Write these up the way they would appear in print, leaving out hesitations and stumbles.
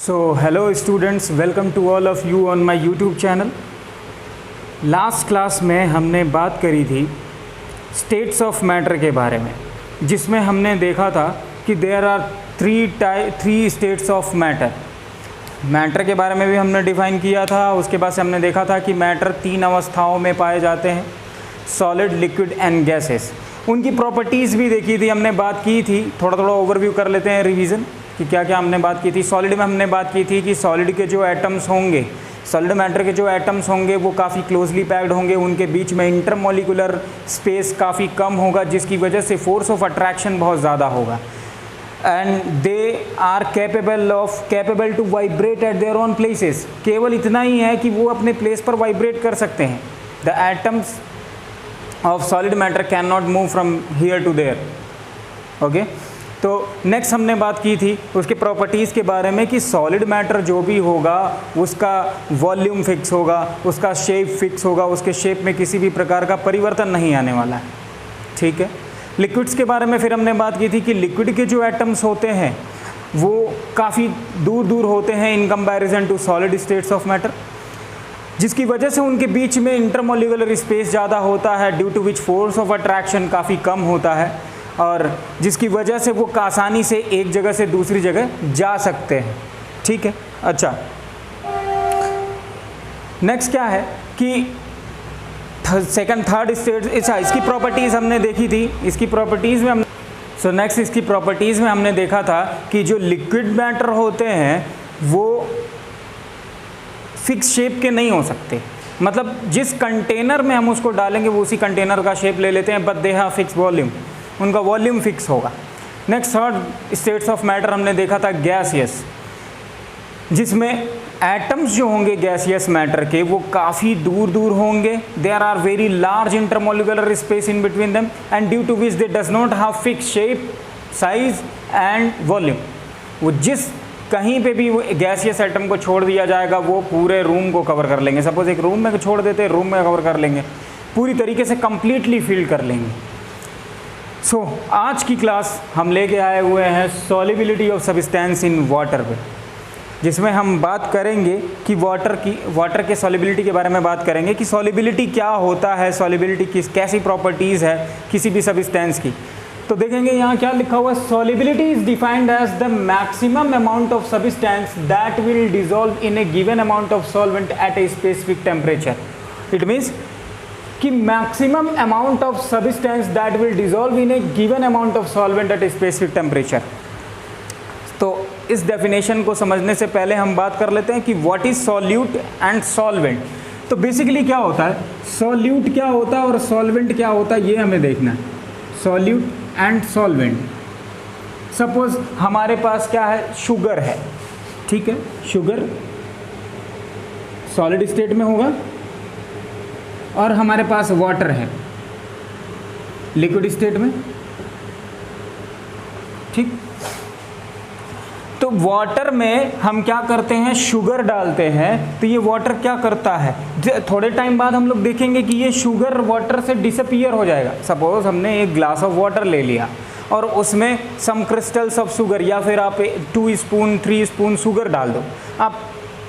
So hello students, welcome to all of you on my YouTube channel. Last class में हमने बात करी थी स्टेट्स ऑफ मैटर के बारे में, जिसमें हमने देखा था कि there are three states of matter के बारे में भी हमने डिफ़ाइन किया था। उसके बाद से हमने देखा था कि मैटर तीन अवस्थाओं में पाए जाते हैं, सॉलिड, लिक्विड एंड गैसेस। उनकी प्रॉपर्टीज़ भी देखी थी, हमने बात की थी। थोड़ा ओवरव्यू कर लेते हैं, रिवीजन कि क्या क्या हमने बात की थी। सॉलिड में हमने बात की थी कि सॉलिड के जो एटम्स होंगे, सॉलिड मैटर के जो एटम्स होंगे वो काफ़ी क्लोजली पैक्ड होंगे, उनके बीच में इंटरमोलिकुलर स्पेस काफ़ी कम होगा, जिसकी वजह से फोर्स ऑफ अट्रैक्शन बहुत ज़्यादा होगा। And they are capable to vibrate at their own places. केवल इतना ही है कि वो अपने प्लेस पर वाइब्रेट कर सकते हैं। The atoms of solid matter can not move from here to there. Okay, तो नेक्स्ट हमने बात की थी उसके प्रॉपर्टीज़ के बारे में कि सॉलिड मैटर जो भी होगा उसका वॉल्यूम फिक्स होगा, उसका शेप फिक्स होगा, उसके शेप में किसी भी प्रकार का परिवर्तन नहीं आने वाला है। ठीक है। लिक्विड्स के बारे में फिर हमने बात की थी कि लिक्विड के जो एटम्स होते हैं वो काफ़ी दूर होते हैं in comparison to solid states of matter, जिसकी वजह से उनके बीच में इंटरमोलिकुलर स्पेस ज़्यादा होता है, due to which force of attraction काफ़ी कम होता है, और जिसकी वजह से वो आसानी से एक जगह से दूसरी जगह जा सकते हैं। ठीक है। अच्छा, नेक्स्ट क्या है कि सेकंड थर्ड स्टेट, अच्छा इसकी प्रॉपर्टीज़ हमने देखी थी। इसकी प्रॉपर्टीज़ में हम नेक्स्ट इसकी प्रॉपर्टीज़ में हमने देखा था कि जो लिक्विड मैटर होते हैं वो फिक्स शेप के नहीं हो सकते, मतलब जिस कंटेनर में हम उसको डालेंगे वो उसी कंटेनर का शेप ले लेते हैं, but they have fix volume, उनका वॉल्यूम फिक्स होगा। Next third states of matter हमने देखा था गैसियस, जिसमें एटम्स जो होंगे गैसियस मैटर के वो काफ़ी दूर होंगे। There are very large intermolecular space in between them and due to which they does not have fix shape, size and volume. वो जिस कहीं पे भी वो गैसियस एटम को छोड़ दिया जाएगा वो पूरे रूम को कवर कर लेंगे। सपोज एक रूम में छोड़ देते हैं, रूम में कवर कर लेंगे, पूरी तरीके से कंप्लीटली फिल कर लेंगे। सो आज की क्लास हम लेके आए हुए हैं solubility of substance in water पे, जिसमें हम बात करेंगे कि वाटर के सॉलिबिलिटी के बारे में बात करेंगे कि सॉलिबिलिटी क्या होता है, सॉलिबिलिटी कैसी प्रॉपर्टीज़ है किसी भी सब्सटेंस की। तो देखेंगे यहाँ क्या लिखा हुआ है, solubility is defined as the maximum amount of substance that will dissolve in a given amount of solvent at a specific temperature. It means कि maximum amount of substance that will dissolve in a given amount of solvent at a specific temperature. तो इस definition को समझने से पहले हम बात कर लेते हैं कि what is solute and solvent. तो बेसिकली क्या होता है, सॉल्यूट क्या होता है और सॉल्वेंट क्या होता है, ये हमें देखना है। सॉल्यूट एंड सॉल्वेंट, सपोज हमारे पास क्या है, शुगर है। ठीक है, शुगर सॉलिड स्टेट में होगा और हमारे पास वाटर है लिक्विड स्टेट में। ठीक, तो वाटर में हम क्या करते हैं, शुगर डालते हैं, तो ये वाटर क्या करता है, थोड़े टाइम बाद हम लोग देखेंगे कि ये शुगर वाटर से डिसअपियर हो जाएगा। सपोज हमने एक ग्लास ऑफ वाटर ले लिया और उसमें सम क्रिस्टल्स ऑफ शुगर, या फिर आप 2 स्पून 3 स्पून शुगर डाल दो। आप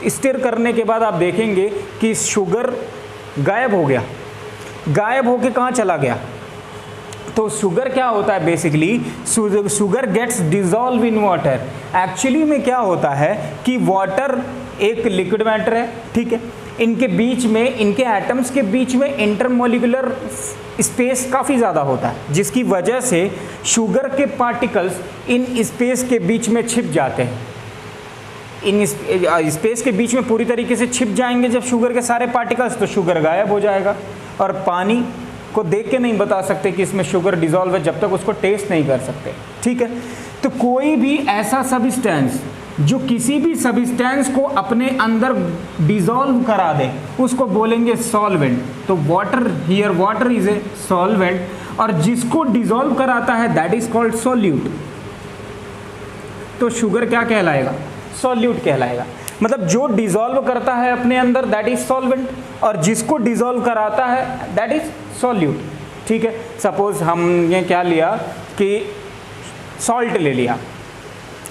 स्टिर करने के बाद आप देखेंगे कि शुगर गायब हो गया। गायब होके कहाँ चला गया, तो शुगर क्या होता है, basically sugar gets dissolve in water. Actually में क्या होता है कि वाटर एक लिक्विड मैटर है। ठीक है, इनके बीच में, इनके एटम्स के बीच में इंटरमोलिकुलर स्पेस काफ़ी ज़्यादा होता है, जिसकी वजह से शुगर के पार्टिकल्स इन स्पेस के बीच में छिप जाते हैं। इन स्पेस के बीच में पूरी तरीके से छिप जाएंगे जब शुगर के सारे पार्टिकल्स, तो शुगर गायब हो जाएगा। और पानी को देख के नहीं बता सकते कि इसमें शुगर डिसॉल्व है जब तक उसको टेस्ट नहीं कर सकते। ठीक है, तो कोई भी ऐसा सब्सटेंस जो किसी भी सब्सटेंस को अपने अंदर डिसॉल्व करा दे उसको बोलेंगे सॉल्वेंट। तो water, here water is a solvent, और जिसको डिसॉल्व कराता है दैट इज कॉल्ड सॉल्यूट। तो शुगर क्या कहलाएगा, सॉल्यूट कहलाएगा। मतलब जो डिसॉल्व करता है अपने अंदर दैट इज सॉल्वेंट, और जिसको डिसॉल्व कराता है दैट इज सॉल्यूट। ठीक है, सपोज हमने क्या लिया कि सॉल्ट ले लिया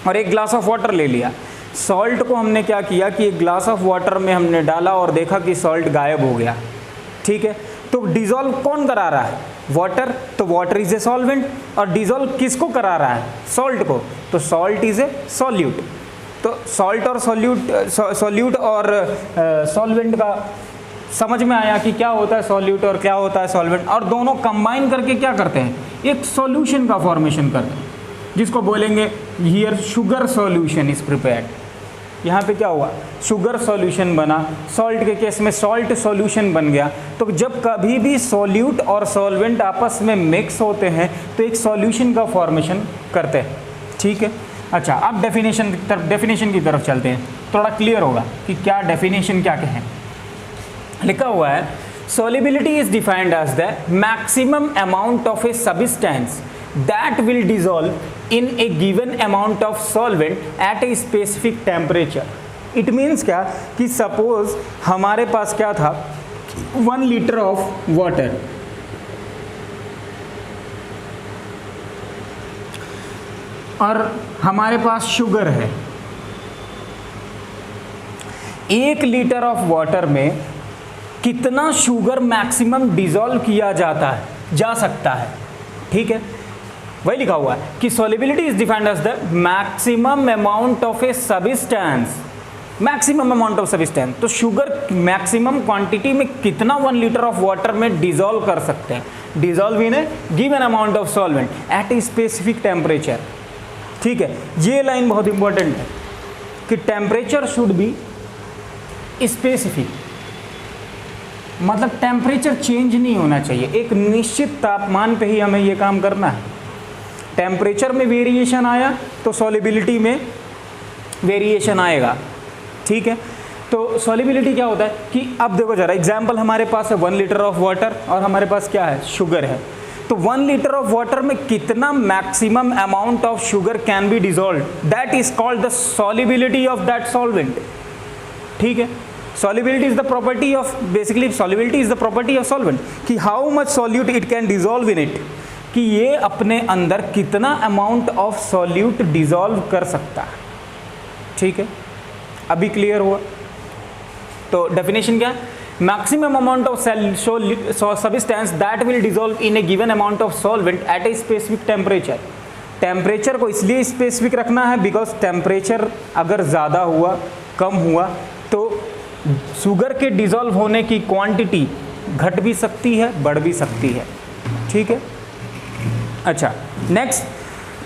और एक ग्लास ऑफ वाटर ले लिया, सॉल्ट को हमने क्या किया कि एक ग्लास ऑफ वाटर में हमने डाला और देखा कि सॉल्ट गायब हो गया, ठीक है। तो डिज़ोल्व कौन करा रहा है? वाटर। तो वाटर इज ए सॉल्वेंट, और डिज़ोल्व किसको करा रहा है? सॉल्ट को। तो सॉल्ट इज ए सॉल्यूट। तो सॉल्ट और सॉल्यूट और सॉल्वेंट का समझ में आया कि क्या होता है सॉल्यूट और क्या होता है सॉल्वेंट, और दोनों कंबाइन करके क्या करते हैं? एक सॉल्यूशन का फॉर्मेशन करते हैं, जिसको बोलेंगे here sugar solution is prepared. यहाँ पे क्या हुआ? शुगर सॉल्यूशन बना। सॉल्ट के केस में सॉल्ट सॉल्यूशन बन गया। तो जब कभी भी सॉल्यूट और सॉल्वेंट आपस में मिक्स होते हैं तो एक सॉल्यूशन का फॉर्मेशन करते हैं, ठीक है। अच्छा, अब डेफिनेशन की तरफ चलते हैं, थोड़ा क्लियर होगा कि क्या डेफिनेशन क्या कहें। लिखा हुआ है solubility is defined as the maximum amount of a substance that will dissolve in a given amount of solvent at a specific temperature. It means क्या कि सपोज हमारे पास क्या था, 1 लीटर ऑफ वाटर, और हमारे पास शुगर है। 1 लीटर ऑफ वाटर में कितना शुगर मैक्सिमम डिसॉल्व किया जा सकता है, ठीक है। वही लिखा हुआ है कि solubility is defined as the maximum amount of a substance, maximum amount of substance. तो शुगर मैक्सिमम क्वांटिटी में कितना 1 लीटर ऑफ वाटर में डिसॉल्व कर सकते हैं, dissolve in a given amount of solvent at a specific temperature, ठीक है। ये लाइन बहुत इंपॉर्टेंट है कि टेम्परेचर शुड बी स्पेसिफिक, मतलब टेम्परेचर चेंज नहीं होना चाहिए, एक निश्चित तापमान पे ही हमें ये काम करना है। टेम्परेचर में वेरिएशन आया तो सॉल्युबिलिटी में वेरिएशन आएगा, ठीक है। तो सॉल्युबिलिटी क्या होता है कि अब देखो जरा एग्जांपल, हमारे पास है 1 लीटर ऑफ वाटर और हमारे पास क्या है, शुगर है। तो 1 लीटर ऑफ वाटर में कितना maximum amount of sugar can be dissolved, that is called the solubility of that solvent, ठीक है। Solubility is the property of, basically solubility is the property of solvent, कि how much solute it can dissolve in it, कि ये अपने अंदर कितना amount of solute dissolve कर सकता है, ठीक है। अभी क्लियर हुआ? तो डेफिनेशन क्या है? Maximum amount of substance that will dissolve in a given amount of solvent at a specific temperature. Temperature को इसलिए स्पेसिफिक रखना है बिकॉज टेम्परेचर अगर ज़्यादा हुआ, कम हुआ, तो शुगर के डिसॉल्व होने की क्वांटिटी घट भी सकती है, बढ़ भी सकती है, ठीक है। अच्छा, नेक्स्ट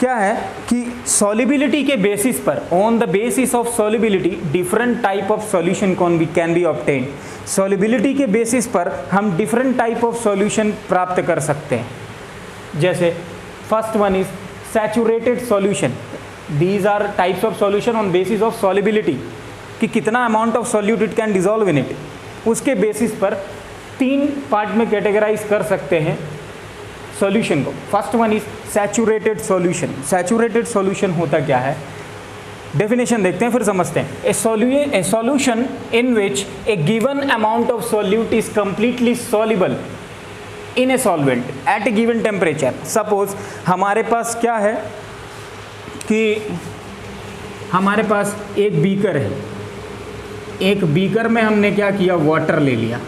क्या है कि सॉल्युबिलिटी के बेसिस पर, on the basis of solubility different type of solution can be obtain. Solubility के बेसिस पर हम डिफरेंट टाइप ऑफ सॉल्यूशन प्राप्त कर सकते हैं। जैसे first one is saturated solution. These are types of solution on basis of solubility, कि कितना amount of solute it can dissolve in it. उसके बेसिस पर 3 पार्ट में कैटेगराइज कर सकते हैं सॉल्यूशन को। First one is saturated solution. Saturated solution होता क्या है, डेफिनेशन देखते हैं फिर समझते हैं। ए solution in which A given amount of solute is completely soluble in a solvent at a given temperature. Suppose हमारे पास क्या है कि हमारे पास एक बीकर है, एक बीकर में हमने क्या किया, वाटर ले लिया,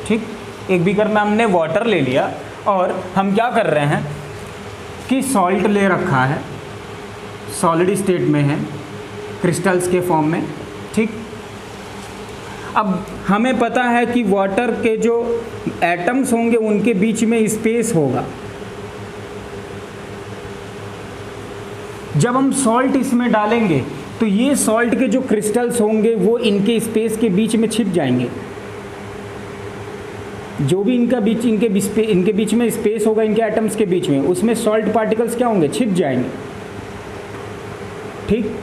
ठीक। एक बीकर में हमने वाटर ले लिया और हम क्या कर रहे हैं कि सॉल्ट ले रखा है, सॉलिड स्टेट में है, क्रिस्टल्स के फॉर्म में, ठीक। अब हमें पता है कि वाटर के जो एटम्स होंगे उनके बीच में स्पेस होगा। जब हम सॉल्ट इसमें डालेंगे तो ये सॉल्ट के जो क्रिस्टल्स होंगे वो इनके स्पेस के बीच में छिप जाएंगे। जो भी इनके बीच में स्पेस होगा, इनके एटम्स के बीच में, उसमें सॉल्ट पार्टिकल्स क्या होंगे, छिप जाएंगे, ठीक।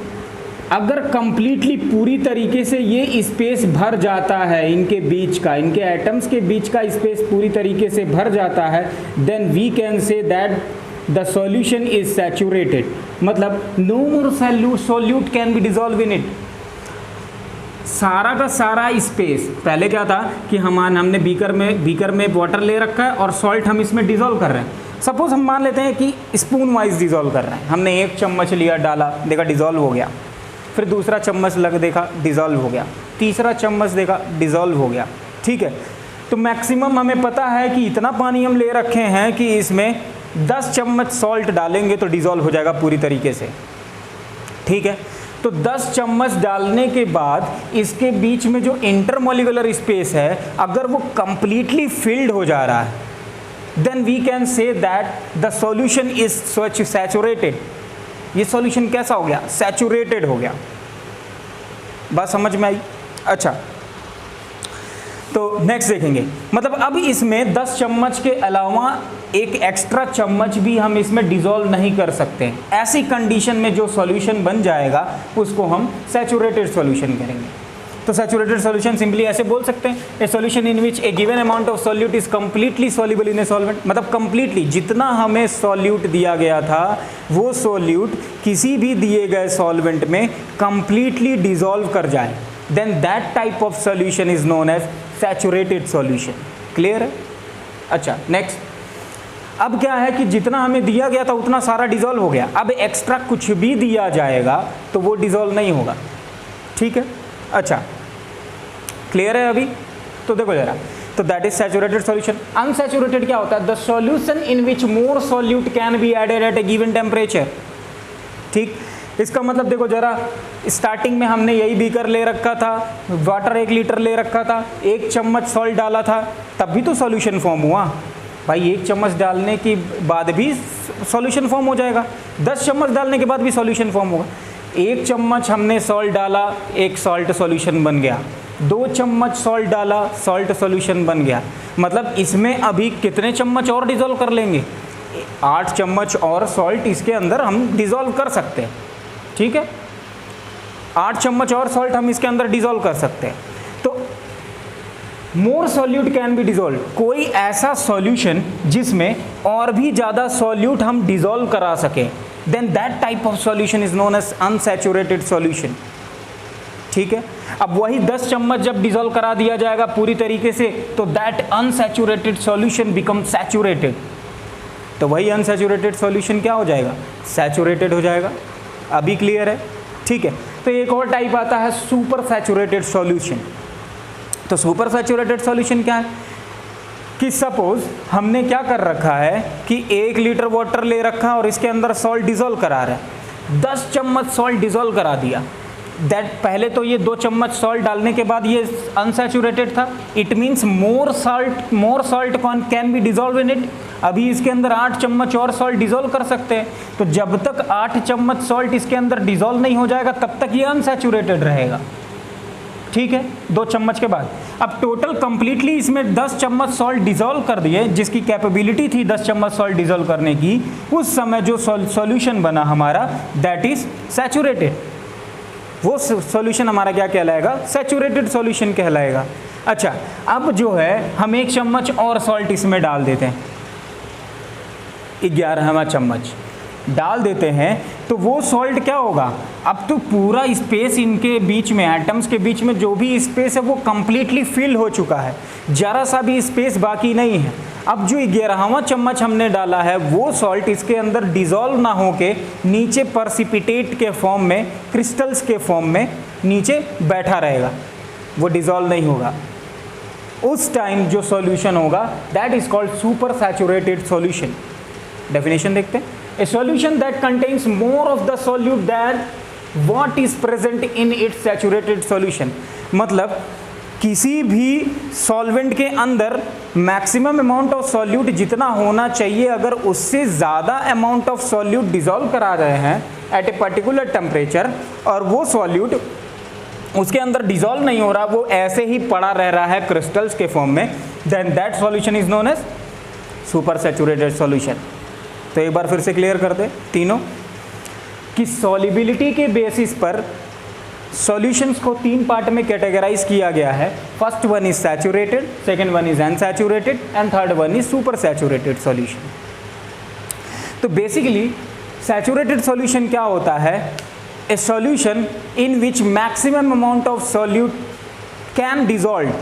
अगर कंप्लीटली पूरी तरीके से ये स्पेस भर जाता है, इनके बीच का, इनके एटम्स के बीच का स्पेस पूरी तरीके से भर जाता है, then we can say that the solution is saturated, मतलब no more solute can be dissolve in it. सारा का सारा स्पेस, पहले क्या था कि हमने बीकर में वाटर ले रखा है और सॉल्ट हम इसमें डिसॉल्व कर रहे हैं। सपोज हम मान लेते हैं कि स्पून वाइज डिज़ोल्व कर रहे हैं, हमने एक चम्मच लिया, डाला, देखा डिज़ोल्व हो गया, फिर दूसरा चम्मच लग देखा डिज़ोल्व हो गया, तीसरा चम्मच देखा डिज़ोल्व हो गया, ठीक है। तो मैक्सिमम हमें पता है कि इतना पानी हम ले रखे हैं कि इसमें 10 चम्मच सॉल्ट डालेंगे तो डिज़ोल्व हो जाएगा पूरी तरीके से, ठीक है। तो 10 चम्मच डालने के बाद इसके बीच में जो इंटरमोलिकुलर स्पेस है अगर वो कंप्लीटली फिल्ड हो जा रहा है, then we can say that the solution is saturated. ये सॉल्यूशन कैसा हो गया? सैचुरेटेड हो गया। बात समझ में आई? अच्छा, तो नेक्स्ट देखेंगे, मतलब अब इसमें 10 चम्मच के अलावा एक एक्स्ट्रा चम्मच भी हम इसमें डिज़ोल्व नहीं कर सकते। ऐसी कंडीशन में जो सॉल्यूशन बन जाएगा उसको हम सैचुरेटेड सॉल्यूशन करेंगे। तो सैचुरेटेड सॉल्यूशन सिंपली ऐसे बोल सकते हैं, ए solution in which A given amount of solute is completely soluble in a solvent. मतलब कंप्लीटली जितना हमें सॉल्यूट दिया गया था वो सॉल्यूट किसी भी दिए गए सॉल्वेंट में कंप्लीटली डिज़ोल्व कर जाए, then that type of solution is known as saturated solution. Clear है? अच्छा, नेक्स्ट, अब क्या है कि जितना हमें दिया गया था उतना सारा डिज़ोल्व हो गया, अब एक्स्ट्रा कुछ भी दिया जाएगा तो वो डिज़ोल्व नहीं होगा, ठीक है। अच्छा, क्लियर है अभी? तो देखो जरा, तो that is saturated solution. Unsaturated क्या होता है? The solution in which more solute can be added at a given temperature, ठीक। इसका मतलब देखो जरा, स्टार्टिंग में हमने यही बीकर ले रखा था, वाटर 1 लीटर ले रखा था, 1 चम्मच सॉल्ट डाला था, तब भी तो सॉल्यूशन फॉर्म हुआ भाई। 1 चम्मच डालने के बाद भी सॉल्यूशन फॉर्म हो जाएगा, 10 चम्मच डालने के बाद भी सॉल्यूशन फॉर्म होगा। 1 चम्मच हमने सॉल्ट डाला, एक सॉल्ट सॉल्यूशन बन गया, 2 चम्मच सॉल्ट डाला, सॉल्ट सॉल्यूशन बन गया। मतलब इसमें अभी कितने चम्मच और डिज़ोल्व कर लेंगे? 8 चम्मच और सॉल्ट इसके अंदर हम डिज़ोल्व कर सकते हैं, ठीक है। 8 चम्मच और सॉल्ट हम इसके अंदर डिज़ोल्व कर सकते हैं। तो मोर सॉल्यूट कैन बी डिज़ोल्व, कोई ऐसा सॉल्यूशन जिसमें और भी ज़्यादा सॉल्यूट हम डिज़ोल्व करा सकें, then that type of solution is known as unsaturated solution, ठीक है। अब वही 10 चम्मच जब डिज़ोल्व करा दिया जाएगा पूरी तरीके से तो that unsaturated solution become saturated. तो वही अनसैचुरेटेड सॉल्यूशन क्या हो जाएगा? सैचुरेटेड हो जाएगा। अभी क्लियर है? ठीक है। तो एक और टाइप आता है सुपर सैचुरेटेड सॉल्यूशन। तो सुपर सैचुरेटेड सॉल्यूशन क्या है कि सपोज हमने क्या कर रखा है कि 1 लीटर वाटर ले रखा और इसके अंदर सॉल्ट डिज़ोल्व करा रहा है, 10 चम्मच सॉल्ट डिज़ोल्व करा दिया। दैट पहले तो ये 2 चम्मच सॉल्ट डालने के बाद ये अनसैचुरेटेड था, it means more salt can be dissolve in it. अभी इसके अंदर 8 चम्मच और सॉल्ट डिज़ोल्व कर सकते हैं। तो जब तक 8 चम्मच सॉल्ट इसके अंदर डिज़ोल्व नहीं हो जाएगा तब तक ये अनसैचुरेटेड रहेगा, ठीक है। 2 चम्मच के बाद अब टोटल कंप्लीटली इसमें 10 चम्मच सॉल्ट डिज़ोल्व कर दिए, जिसकी कैपेबिलिटी थी 10 चम्मच सॉल्ट डिज़ोल्व करने की। उस समय जो सॉल्यूशन बना हमारा दैट इज सैचुरेटेड। वो सॉल्यूशन हमारा क्या कहलाएगा? सैचुरेटेड सॉल्यूशन कहलाएगा। अच्छा, अब जो है हम 1 चम्मच और सॉल्ट इसमें डाल देते हैं, 11वां चम्मच डाल देते हैं तो वो सॉल्ट क्या होगा? अब तो पूरा स्पेस इनके बीच में, एटम्स के बीच में जो भी स्पेस है वो कंप्लीटली फिल हो चुका है, जरा सा भी स्पेस बाकी नहीं है। अब जो 11वां चम्मच हमने डाला है वो सॉल्ट इसके अंदर डिज़ोल्व ना होके नीचे पर्सिपिटेट के फॉर्म में, क्रिस्टल्स के फॉर्म में नीचे बैठा रहेगा, वो डिज़ोल्व नहीं होगा। उस टाइम जो सॉल्यूशन होगा that is called super saturated solution. Definition देखते हैं, a solution that contains more of the solute than what is present in its saturated solution। मतलब किसी भी सॉल्वेंट के अंदर मैक्सिमम अमाउंट ऑफ सॉल्यूट जितना होना चाहिए, अगर उससे ज़्यादा अमाउंट ऑफ सॉल्यूट डिज़ोल्व करा रहे हैं एट ए पर्टिकुलर टेम्परेचर और वो सॉल्यूट उसके अंदर डिज़ोल्व नहीं हो रहा, वो ऐसे ही पड़ा रह रहा है क्रिस्टल्स के फॉर्म में, then that solution is known as super saturated solution. तो एक बार फिर से क्लियर कर दे तीनों कि सॉल्युबिलिटी के बेसिस पर सॉल्यूशंस को 3 पार्ट में कैटेगराइज किया गया है। First one is saturated, second one is unsaturated and third one is super saturated solution. तो बेसिकली सैचुरेटेड सॉल्यूशन क्या होता है? A solution in which maximum amount of solute can dissolve,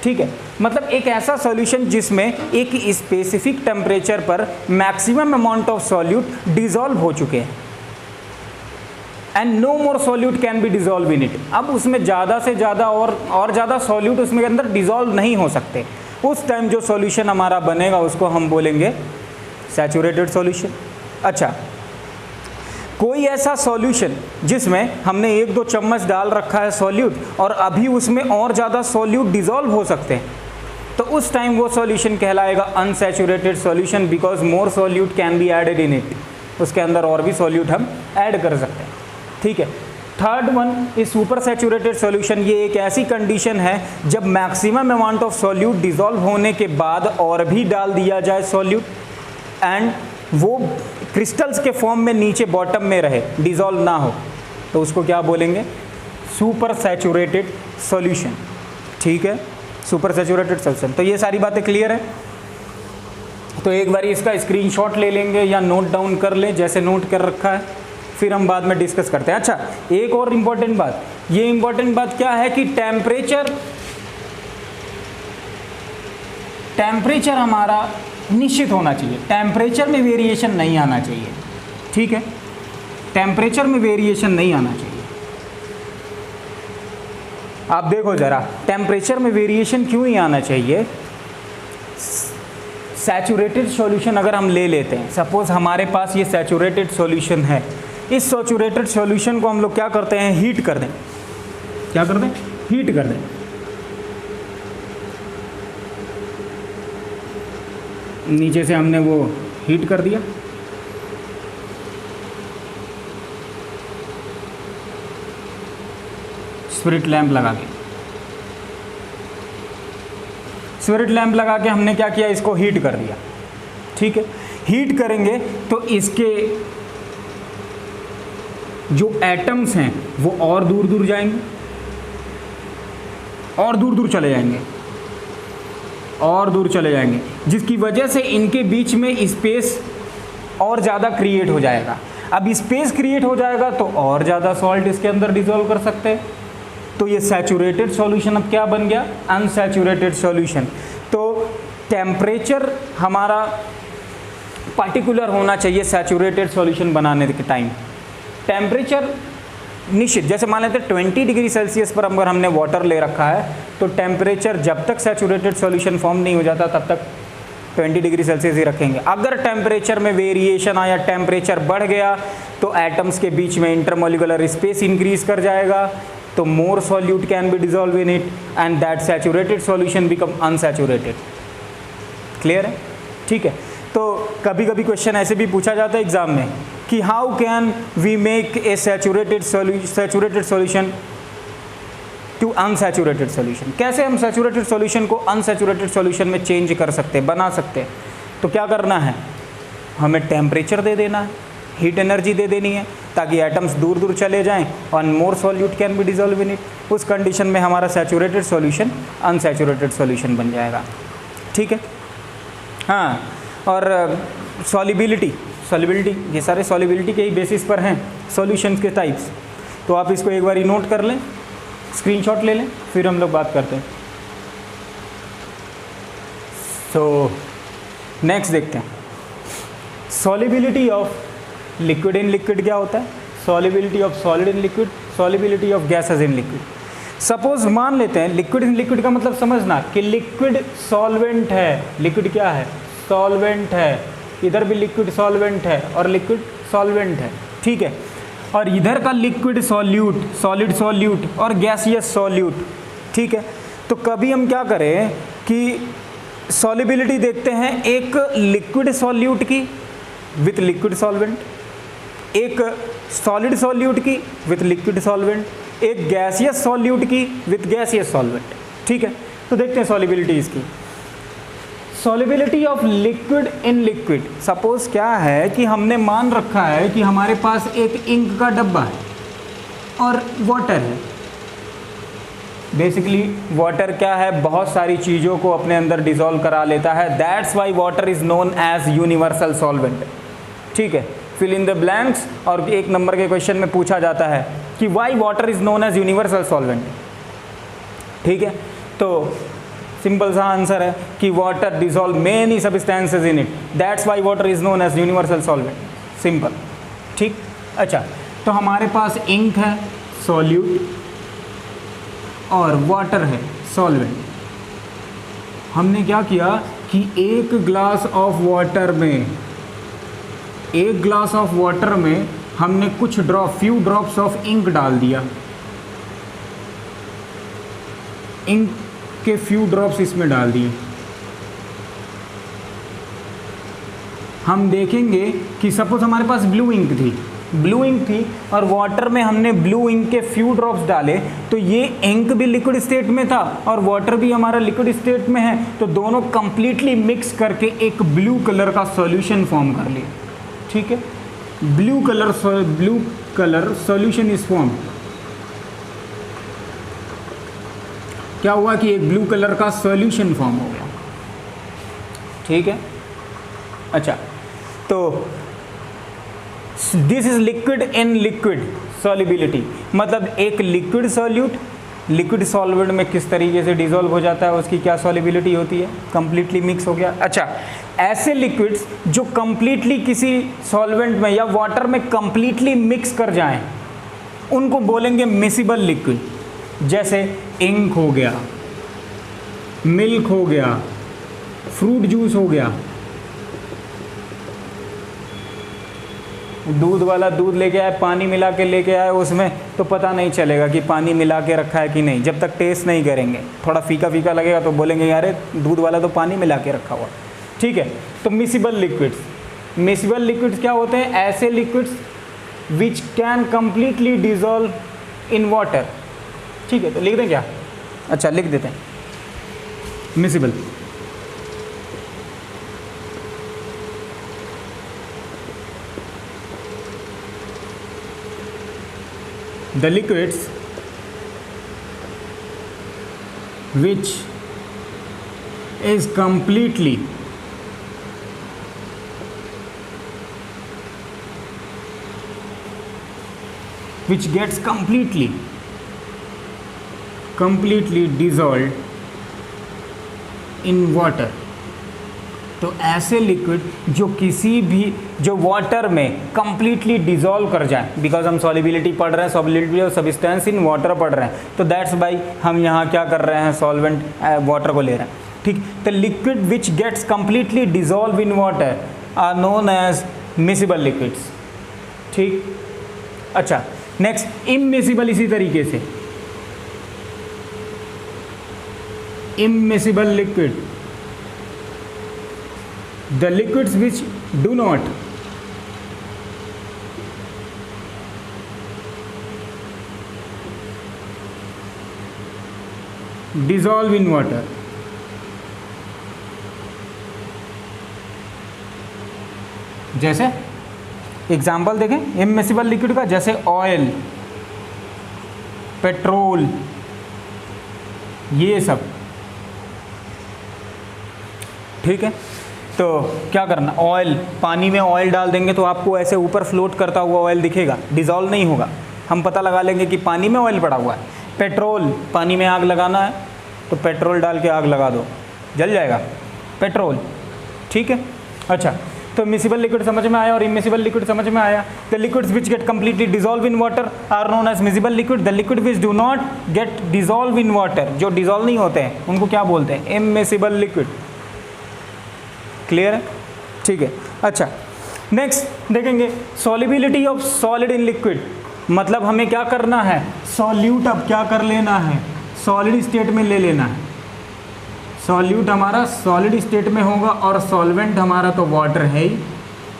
ठीक है। मतलब एक ऐसा सॉल्यूशन जिसमें एक स्पेसिफिक टेम्परेचर पर maximum amount of solute dissolve हो चुके हैं and no more solute can be dissolve in it. अब उसमें ज़्यादा से ज़्यादा और ज़्यादा सॉल्यूट उसमें अंदर डिसॉल्व नहीं हो सकते। उस टाइम जो सॉल्यूशन हमारा बनेगा उसको हम बोलेंगे सैचुरेटेड सॉल्यूशन। अच्छा, कोई ऐसा सॉल्यूशन जिसमें हमने 1-2 चम्मच डाल रखा है सॉल्यूट और अभी उसमें और ज़्यादा सॉल्यूट डिसॉल्व हो सकते हैं, तो उस टाइम वो सॉल्यूशन कहलाएगा unsaturated solution, because more solute can be added in it. उसके अंदर और भी सॉल्यूट हम ऐड कर सकते हैं। ठीक है। Third one is super saturated solution. ये एक ऐसी कंडीशन है जब maximum amount of solute dissolve होने के बाद और भी डाल दिया जाए सॉल्यूट एंड वो क्रिस्टल्स के फॉर्म में नीचे बॉटम में रहे, डिसॉल्व ना हो, तो उसको क्या बोलेंगे? Super saturated solution. ठीक है, सुपर सैचुरेटेड सॉल्यूशन। तो ये सारी बातें क्लियर है। तो एक बार इसका स्क्रीनशॉट ले लेंगे या नोट डाउन कर लें जैसे नोट कर रखा है, फिर हम बाद में डिस्कस करते हैं। अच्छा, एक और इम्पॉर्टेंट बात, ये इम्पॉर्टेंट बात क्या है कि टेम्परेचर हमारा निश्चित होना चाहिए, टेम्परेचर में वेरिएशन नहीं आना चाहिए। ठीक है, टेम्परेचर में वेरिएशन नहीं आना चाहिए। आप देखो जरा, टेम्परेचर में वेरिएशन क्यों नहीं आना चाहिए? सैचुरेटेड सॉल्यूशन अगर हम ले लेते हैं, सपोज हमारे पास ये सैचुरेटेड सॉल्यूशन है, इस सैचुरेटेड सॉल्यूशन को हम लोग क्या करते हैं? हीट कर दें। क्या कर दें? हीट कर दें। नीचे से हमने वो हीट कर दिया, स्पिरिट लैंप लगा के, स्पिरिट लैंप लगा के हमने क्या किया? इसको हीट कर दिया। ठीक है, हीट करेंगे तो इसके जो एटम्स हैं वो और दूर दूर जाएंगे, और दूर दूर चले जाएंगे, और दूर चले जाएंगे, जिसकी वजह से इनके बीच में स्पेस और ज़्यादा क्रिएट हो जाएगा। अब स्पेस क्रिएट हो जाएगा तो और ज़्यादा सॉल्ट इसके अंदर डिसॉल्व कर सकते हैं। तो ये सैचुरेटेड सॉल्यूशन अब क्या बन गया? Unsaturated solution. तो टेम्परेचर हमारा पार्टिकुलर होना चाहिए सैचुरेटेड सॉल्यूशन बनाने के टाइम। टेम्परेचर निश्चित, जैसे मान लेते हैं 20 डिग्री सेल्सियस पर अगर हमने वाटर ले रखा है तो टेम्परेचर जब तक सैचुरेटेड सॉल्यूशन फॉर्म नहीं हो जाता तब तक 20 डिग्री सेल्सियस ही रखेंगे। अगर टेम्परेचर में वेरिएशन आया, टेम्परेचर बढ़ गया, तो एटम्स के बीच में इंटरमोलिकुलर स्पेस इंक्रीज कर जाएगा, तो मोर solute can be dissolve in it and that saturated solution become unsaturated. Clear है? ठीक है। तो कभी कभी क्वेश्चन ऐसे भी पूछा जाता है एग्जाम में कि how can we make a saturated solution to unsaturated solution. कैसे हम सैचुरेटेड सॉल्यूशन को अनसैचुरेटेड सॉल्यूशन में चेंज कर सकते हैं, बना सकते हैं? तो क्या करना है? हमें टेम्परेचर दे देना है, हीट एनर्जी दे देनी है, ताकि एटम्स दूर दूर चले जाएं और मोर solute can be dissolve in it. उस कंडीशन में हमारा सैचुरेटेड सॉल्यूशन अनसैचुरेटेड सॉल्यूशन बन जाएगा। ठीक है। हाँ, और सॉल्युबिलिटी ये सारे सॉल्युबिलिटी के ही बेसिस पर हैं सॉल्यूशंस के टाइप्स। तो आप इसको एक बार नोट कर लें, स्क्रीनशॉट ले लें, फिर हम लोग बात करते हैं। सो नेक्स्ट देखते हैं, solubility of liquid in liquid क्या होता है? Solubility of solid in liquid, solubility of gases in liquid. Suppose मान लेते हैं लिक्विड इन लिक्विड का मतलब समझना कि लिक्विड सॉल्वेंट है। लिक्विड क्या है? सॉल्वेंट है। इधर भी लिक्विड सॉल्वेंट है और लिक्विड सॉल्वेंट है। ठीक है। और इधर का लिक्विड सॉल्यूट, सॉलिड सॉल्यूट और गैसियस सॉल्यूट। ठीक है। तो कभी हम क्या करें कि सॉल्युबिलिटी देखते हैं एक लिक्विड सॉल्यूट की विथ लिक्विड सॉल्वेंट, एक सॉलिड सॉल्यूट की विथ लिक्विड सॉल्वेंट, एक गैसियस सॉल्यूट की विथ गैसियस सॉल्वेंट। ठीक है। तो देखते हैं सॉल्युबिलिटी इसकी। Solubility of liquid in liquid, suppose क्या है कि हमने मान रखा है कि हमारे पास एक इंक का डब्बा है और वाटर है। बेसिकली वाटर क्या है? बहुत सारी चीज़ों को अपने अंदर डिसॉल्व करा लेता है। That's why water is known as universal solvent. ठीक है। Fill in the blanks. और एक नंबर के क्वेश्चन में पूछा जाता है कि why water is known as universal solvent. ठीक है। तो सिंपल सा आंसर है कि water dissolve many substances in it, that's why water is known as universal solvent, simple. ठीक, अच्छा, तो हमारे पास इंक है सॉल्यूट और वाटर है सॉल्वेंट। हमने क्या किया कि एक ग्लास ऑफ वाटर में हमने कुछ फ्यू ड्रॉप्स ऑफ इंक डाल दिया, इंक के फ्यू ड्रॉप्स इसमें डाल दिए। हम देखेंगे कि सपोज हमारे पास ब्लू इंक थी और वाटर में हमने ब्लू इंक के फ्यू ड्रॉप्स डाले, तो ये इंक भी लिक्विड स्टेट में था और वाटर भी हमारा लिक्विड स्टेट में है, तो दोनों कंप्लीटली मिक्स करके एक ब्लू कलर का सॉल्यूशन फॉर्म कर लिया। ठीक है, blue colour solution is form. क्या हुआ कि एक ब्लू कलर का सॉल्यूशन फॉर्म हो गया। ठीक है, अच्छा, तो this is liquid in liquid solubility, मतलब एक लिक्विड सॉल्यूट लिक्विड सॉल्वेंट में किस तरीके से डिसॉल्व हो जाता है, उसकी क्या सॉल्युबिलिटी होती है, कंप्लीटली मिक्स हो गया। अच्छा, ऐसे लिक्विड्स जो कंप्लीटली किसी सॉल्वेंट में या वाटर में कंप्लीटली मिक्स कर जाएं, उनको बोलेंगे मिसिबल लिक्विड। जैसे इंक हो गया, मिल्क हो गया, फ्रूट जूस हो गया। दूध वाला दूध लेके आए, पानी मिला के लेके आए उसमें, तो पता नहीं चलेगा कि पानी मिला के रखा है कि नहीं, जब तक टेस्ट नहीं करेंगे। थोड़ा फीका फीका लगेगा तो बोलेंगे यार दूध वाला तो पानी मिला के रखा हुआ। ठीक है, तो मिसिबल लिक्विड्स क्या होते हैं? ऐसे liquids which can completely dissolve in water. ठीक है, तो लिख दें क्या? अच्छा, लिख देते हैं miscible. The liquids which is completely which gets completely dissolved in water। तो ऐसे लिक्विड जो किसी भी जो वाटर में कंप्लीटली डिसॉल्व कर जाए, बिकॉज हम सॉल्युबिलिटी पढ़ रहे हैं, solubility of substance in water पढ़ रहे हैं, तो दैट्स बाई हम यहाँ क्या कर रहे हैं, सॉल्वेंट वाटर को ले रहे हैं। ठीक, तो liquid which gets completely dissolve in water are known as miscible liquids. ठीक, अच्छा, नेक्स्ट इममिसिबल। इसी तरीके से immiscible liquid, the liquids which do not dissolve in water। जैसे एग्जाम्पल देखें इममिसिबल लिक्विड का, जैसे ऑयल, पेट्रोल, ये सब। ठीक है, तो क्या करना, ऑयल, पानी में ऑयल डाल देंगे तो आपको ऐसे ऊपर फ्लोट करता हुआ ऑयल दिखेगा, डिसॉल्व नहीं होगा, हम पता लगा लेंगे कि पानी में ऑयल पड़ा हुआ है। पेट्रोल, पानी में आग लगाना है तो पेट्रोल डाल के आग लगा दो, जल जाएगा पेट्रोल। ठीक है, अच्छा, तो मिसिबल लिक्विड समझ में आया और इममिसिबल लिक्विड समझ में आया। The liquids which get completely dissolve in water are known as miscible liquid. The liquid which do not get dissolve in water, जो डिसॉल्व नहीं होते हैं उनको क्या बोलते हैं, इममिसिबल लिक्विड। क्लियर है? ठीक है, अच्छा, नेक्स्ट देखेंगे solubility of solid in liquid. मतलब हमें क्या करना है, सॉल्यूट अब क्या कर लेना है, सॉलिड स्टेट में ले लेना है। सॉल्यूट हमारा सॉलिड स्टेट में होगा और सॉल्वेंट हमारा तो वाटर है ही,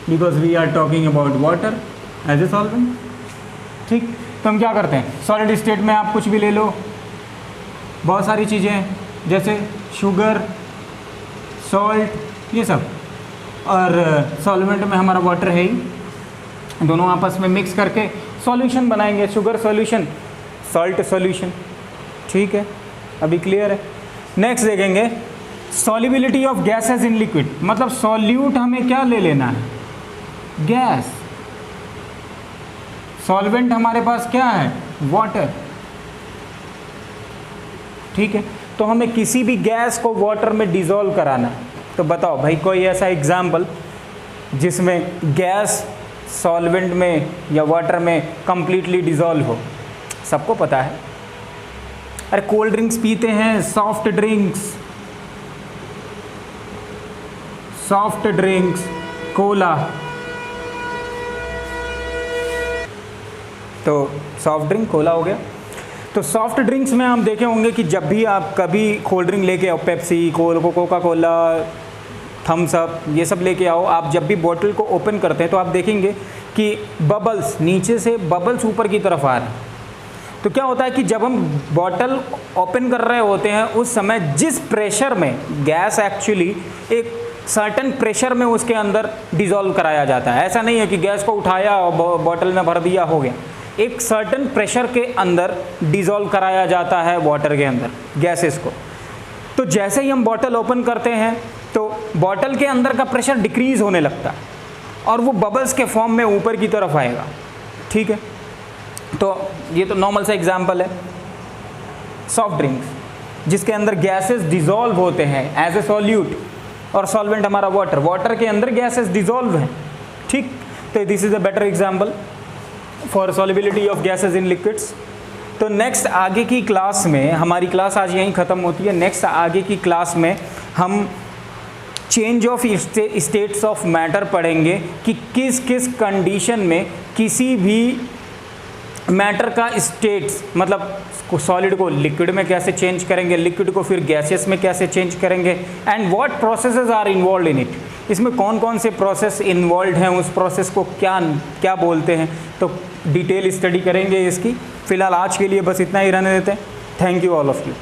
because we are talking about water as a solvent. ठीक, तो हम क्या करते हैं, सॉलिड स्टेट में आप कुछ भी ले लो, बहुत सारी चीज़ें जैसे शुगर, सॉल्ट, ये सब, और सॉल्वेंट में हमारा वाटर है ही, दोनों आपस में मिक्स करके सॉल्यूशन बनाएंगे, शुगर सॉल्यूशन, सॉल्ट सॉल्यूशन। ठीक है, अभी क्लियर है? नेक्स्ट देखेंगे solubility of gases in liquid. मतलब सॉल्यूट हमें क्या ले लेना है, गैस। सॉल्वेंट हमारे पास क्या है, वाटर। ठीक है, तो हमें किसी भी गैस को वाटर में डिज़ोल्व कराना है। तो बताओ भाई कोई ऐसा एग्जाम्पल जिसमें गैस सॉल्वेंट में या वाटर में कंप्लीटली डिज़ोल्व हो। सबको पता है, अरे कोल्ड ड्रिंक्स पीते हैं, सॉफ्ट ड्रिंक्स, कोला। तो सॉफ्ट ड्रिंक कोला हो गया। तो सॉफ्ट ड्रिंक्स में हम देखे होंगे कि जब भी आप कभी कोल्ड ड्रिंक लेके आओ, Pepsi, Coca Cola, Thums Up, ये सब लेके आओ, आप जब भी बोतल को ओपन करते हैं तो आप देखेंगे कि बबल्स, नीचे से बबल्स ऊपर की तरफ आ रहे हैं। तो क्या होता है कि जब हम बॉटल ओपन कर रहे होते हैं उस समय जिस प्रेशर में गैस एक्चुअली एक सर्टेन प्रेशर में उसके अंदर डिज़ोल्व कराया जाता है। ऐसा नहीं है कि गैस को उठाया और बॉटल में भर दिया हो गया। एक सर्टेन प्रेशर के अंदर डिज़ोल्व कराया जाता है वाटर के अंदर गैसेस को। तो जैसे ही हम बॉटल ओपन करते हैं तो बॉटल के अंदर का प्रेशर डिक्रीज होने लगता है और वो बबल्स के फॉर्म में ऊपर की तरफ आएगा। ठीक है, तो ये तो नॉर्मल सा एग्जांपल है सॉफ्ट ड्रिंक्स जिसके अंदर गैसेस डिज़ोल्व होते हैं एज ए सॉल्यूट, और सॉल्वेंट हमारा वाटर के अंदर गैसेस डिज़ोल्व हैं। ठीक, तो this is a better example for solubility of gases in liquids. तो नेक्स्ट आगे की क्लास में, हमारी क्लास आज यहीं ख़त्म होती है। नेक्स्ट आगे की क्लास में हम change of states of matter पढ़ेंगे कि किस किस कंडीशन में किसी भी मैटर का स्टेट्स, मतलब सॉलिड को लिक्विड में कैसे चेंज करेंगे, लिक्विड को फिर गैसेस में कैसे चेंज करेंगे, and what processes are involve in it. इसमें कौन कौन से प्रोसेस इन्वॉल्व हैं, उस प्रोसेस को क्या क्या बोलते हैं, तो डिटेल स्टडी करेंगे इसकी। फ़िलहाल आज के लिए बस इतना ही रहने देते हैं। Thank you all of you.